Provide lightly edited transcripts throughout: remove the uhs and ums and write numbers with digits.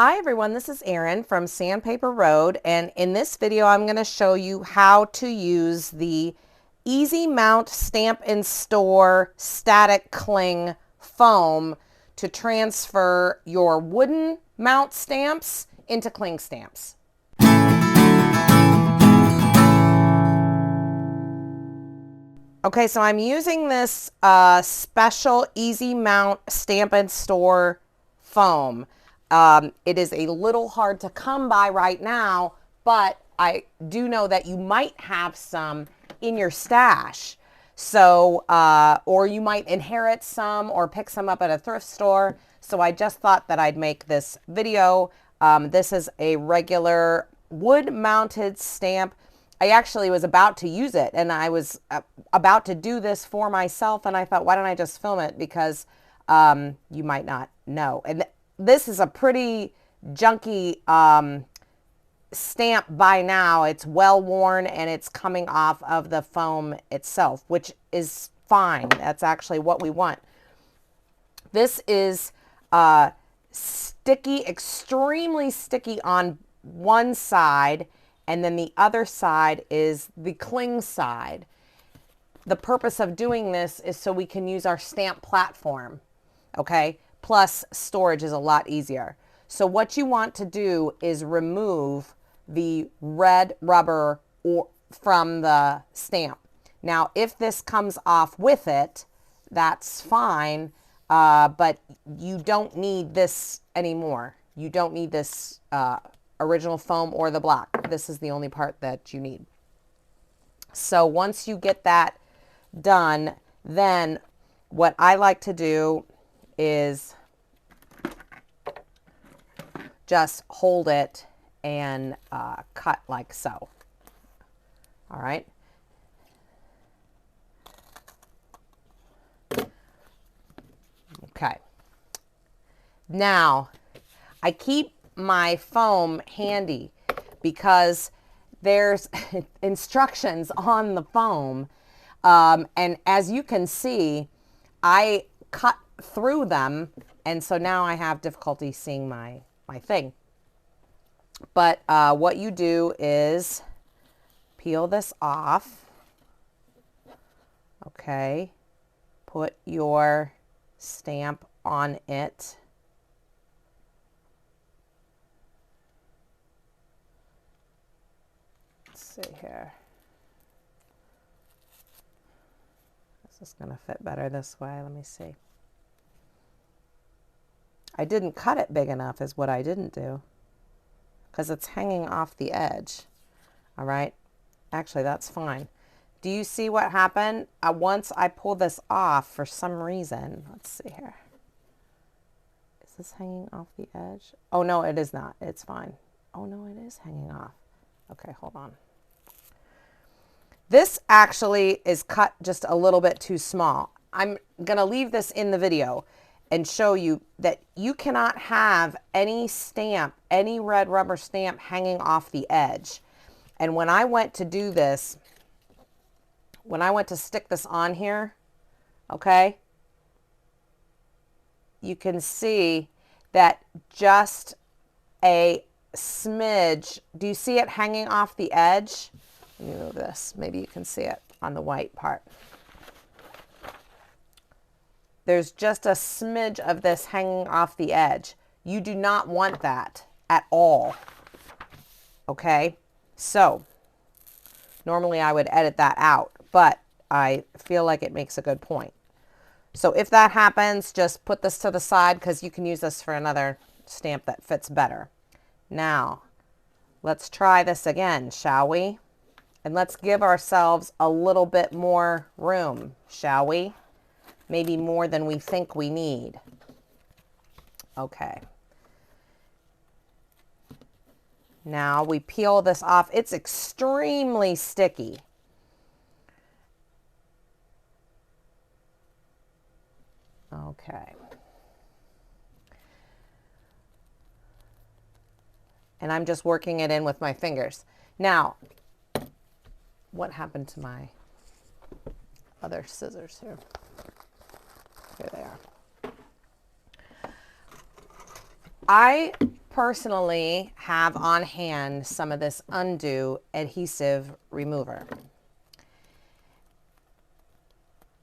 Hi everyone, this is Erin from Sandpaper Road, and in this video I'm going to show you how to use the Easy Mount Stamp and Store Static Cling Foam to transfer your wooden mount stamps into cling stamps. Okay, so I'm using this special Easy Mount Stamp and Store foam. It is a little hard to come by right now, but I do know that you might have some in your stash. So, or you might inherit some or pick some up at a thrift store. So I just thought that I'd make this video. This is a regular wood mounted stamp. I actually was about to use it, and I was about to do this for myself, and I thought, why don't I just film it, because you might not know. And this is a pretty junky stamp by now. It's well worn and it's coming off of the foam itself, which is fine. That's actually what we want. This is sticky, extremely sticky on one side, and then the other side is the cling side. The purpose of doing this is so we can use our stamp platform, okay? Plus, storage is a lot easier. So what you want to do is remove the red rubber from the stamp. Now, if this comes off with it, that's fine, but you don't need this anymore. You don't need this original foam or the black. This is the only part that you need. So once you get that done, then what I like to do is just hold it and cut like so. All right. Okay. Now, I keep my foam handy because there's instructions on the foam. And as you can see, I cut through them, and so now I have difficulty seeing my thing. But what you do is peel this off. Okay. Put your stamp on it. Let's see here. This is going to fit better this way. Let me see. I didn't cut it big enough is what I didn't do, because it's hanging off the edge. All right. Actually, that's fine. Do you see what happened? Once I pull this off, for some reason, let's see here. Is this hanging off the edge? Oh, no, it is not. It's fine. Oh, no, it is hanging off. Okay, hold on. This actually is cut just a little bit too small. I'm going to leave this in the video and show you that you cannot have any stamp, any red rubber stamp hanging off the edge. And when I went to do this, when I went to stick this on here, okay, you can see that just a smidge. Do you see it hanging off the edge? Let me move this. Maybe you can see it on the white part. There's just a smidge of this hanging off the edge. You do not want that at all. Okay? So, normally I would edit that out, but I feel like it makes a good point. So if that happens, just put this to the side, because you can use this for another stamp that fits better. Now, let's try this again, shall we? And let's give ourselves a little bit more room, shall we? Maybe more than we think we need. Okay. Now we peel this off. It's extremely sticky. Okay. And I'm just working it in with my fingers. Now, what happened to my other scissors here? Here they are. I personally have on hand some of this Undo adhesive remover.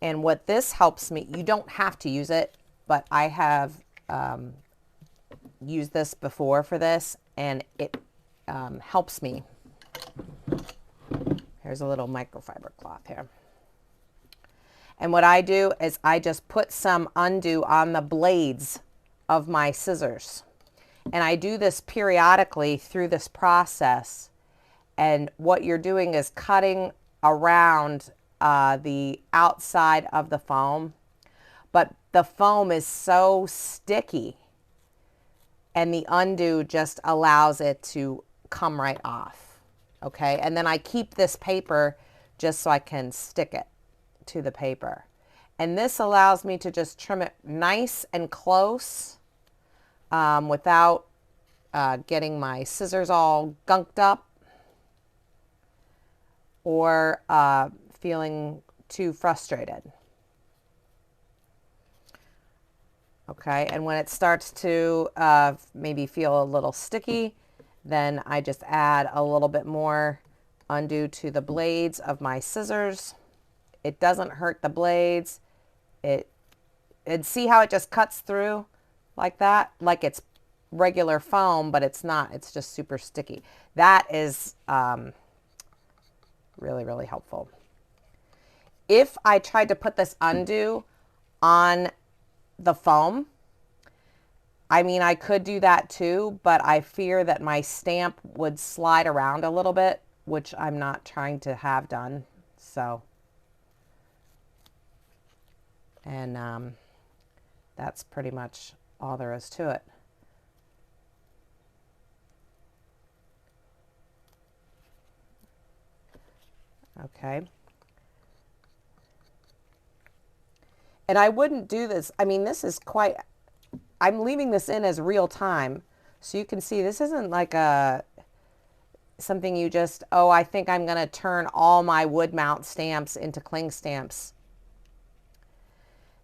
And what this helps me, you don't have to use it, but I have used this before for this, and it helps me. Here's a little microfiber cloth here. And what I do is I just put some Undo on the blades of my scissors. And I do this periodically through this process. And what you're doing is cutting around the outside of the foam. But the foam is so sticky, and the Undo just allows it to come right off. Okay, and then I keep this paper just so I can stick it to the paper. And this allows me to just trim it nice and close without getting my scissors all gunked up or feeling too frustrated. Okay, and when it starts to maybe feel a little sticky, then I just add a little bit more Undo to the blades of my scissors. It doesn't hurt the blades. And see how it just cuts through like that? Like it's regular foam, but it's not. It's just super sticky. That is really, really helpful. If I tried to put this Undo on the foam, I mean, I could do that too, but I fear that my stamp would slide around a little bit, which I'm not trying to have done. So, and that's pretty much all there is to it. Okay. And I wouldn't do this. I mean, this is quite, I'm leaving this in as real time. So you can see this isn't like something you just, oh, I think I'm going to turn all my wood mount stamps into cling stamps.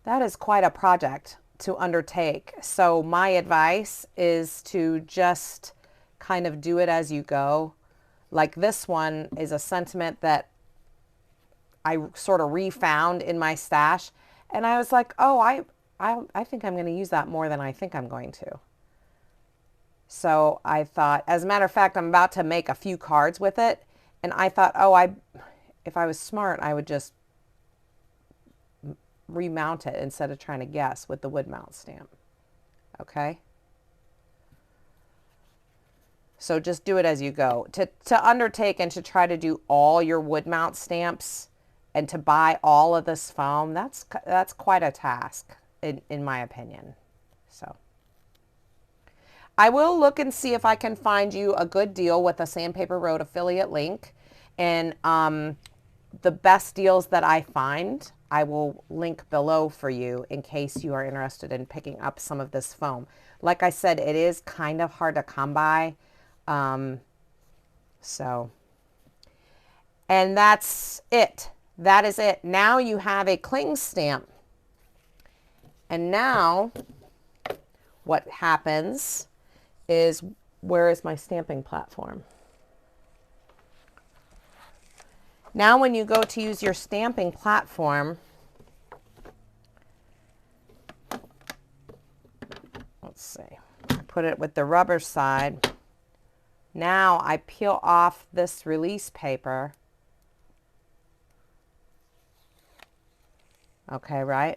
That is quite a project to undertake. So my advice is to just kind of do it as you go. Like this one is a sentiment that I sort of refound in my stash. And I was like, oh, I think I'm going to use that more than I think I'm going to. So I thought, as a matter of fact, I'm about to make a few cards with it. And I thought, oh, if I was smart, I would just remount it instead of trying to guess with the wood mount stamp. Okay. So just do it as you go. To undertake and to try to do all your wood mount stamps and to buy all of this foam, that's quite a task in my opinion. So I will look and see if I can find you a good deal with a Sandpaper Road affiliate link, and the best deals that I find, I will link below for you in case you are interested in picking up some of this foam. Like I said, it is kind of hard to come by. So, and that's it. That is it. Now you have a cling stamp. And now what happens is, where is my stamping platform? Now when you go to use your stamping platform, let's see, I put it with the rubber side. Now I peel off this release paper. Okay, right?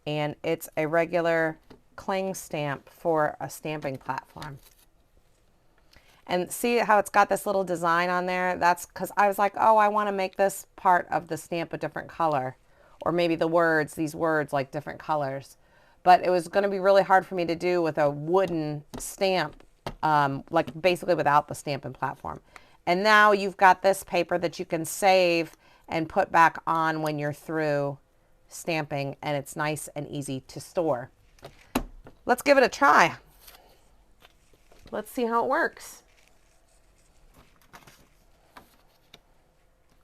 And it's a regular cling stamp for a stamping platform. And see how it's got this little design on there? That's because I was like, oh, I want to make this part of the stamp a different color. Or maybe the words, these words, like different colors. But it was going to be really hard for me to do with a wooden stamp, like basically without the stamping platform. And now you've got this paper that you can save and put back on when you're through stamping, and it's nice and easy to store. Let's give it a try. Let's see how it works.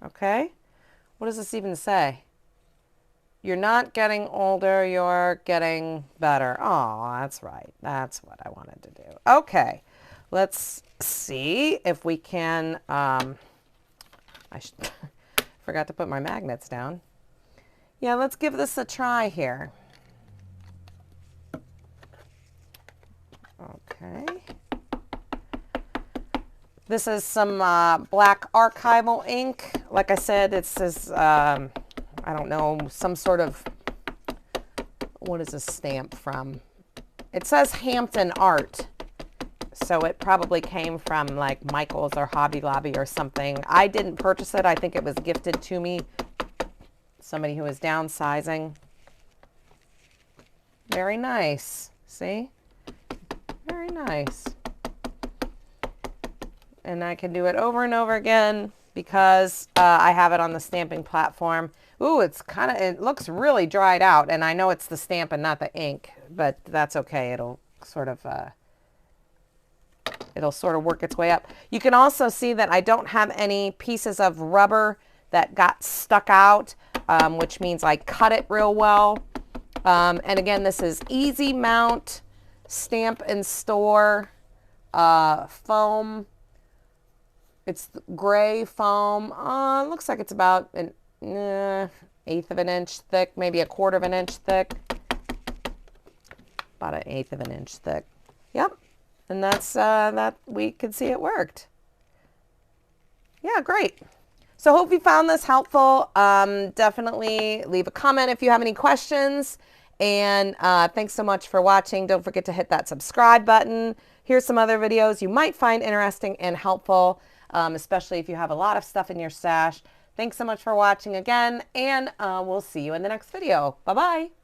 Okay, what does this even say? You're not getting older, you're getting better. Oh, that's right. That's what I wanted to do. Okay, let's see if we can, I forgot to put my magnets down. Yeah, let's give this a try here. Okay. This is some black archival ink. Like I said, it says, I don't know, some sort of, what is this stamp from? It says Hampton Art. So it probably came from like Michael's or Hobby Lobby or something. I didn't purchase it. I think it was gifted to me. Somebody who was downsizing. Very nice. See? Very nice. And I can do it over and over again because I have it on the stamping platform. Ooh, it's kind of, it looks really dried out, and I know it's the stamp and not the ink, but that's okay. It'll sort of work its way up. You can also see that I don't have any pieces of rubber that got stuck out, which means I cut it real well. And again, this is Easy Mount Stamp and Store foam. It's gray foam. Looks like it's about an 1/8 of an inch thick, maybe 1/4 of an inch thick. About an 1/8 of an inch thick. Yep. And that's that we could see it worked. Yeah, great. So hope you found this helpful. Definitely leave a comment if you have any questions. And thanks so much for watching. Don't forget to hit that subscribe button. Here's some other videos you might find interesting and helpful, especially if you have a lot of stuff in your stash. Thanks so much for watching again, and we'll see you in the next video. Bye-bye.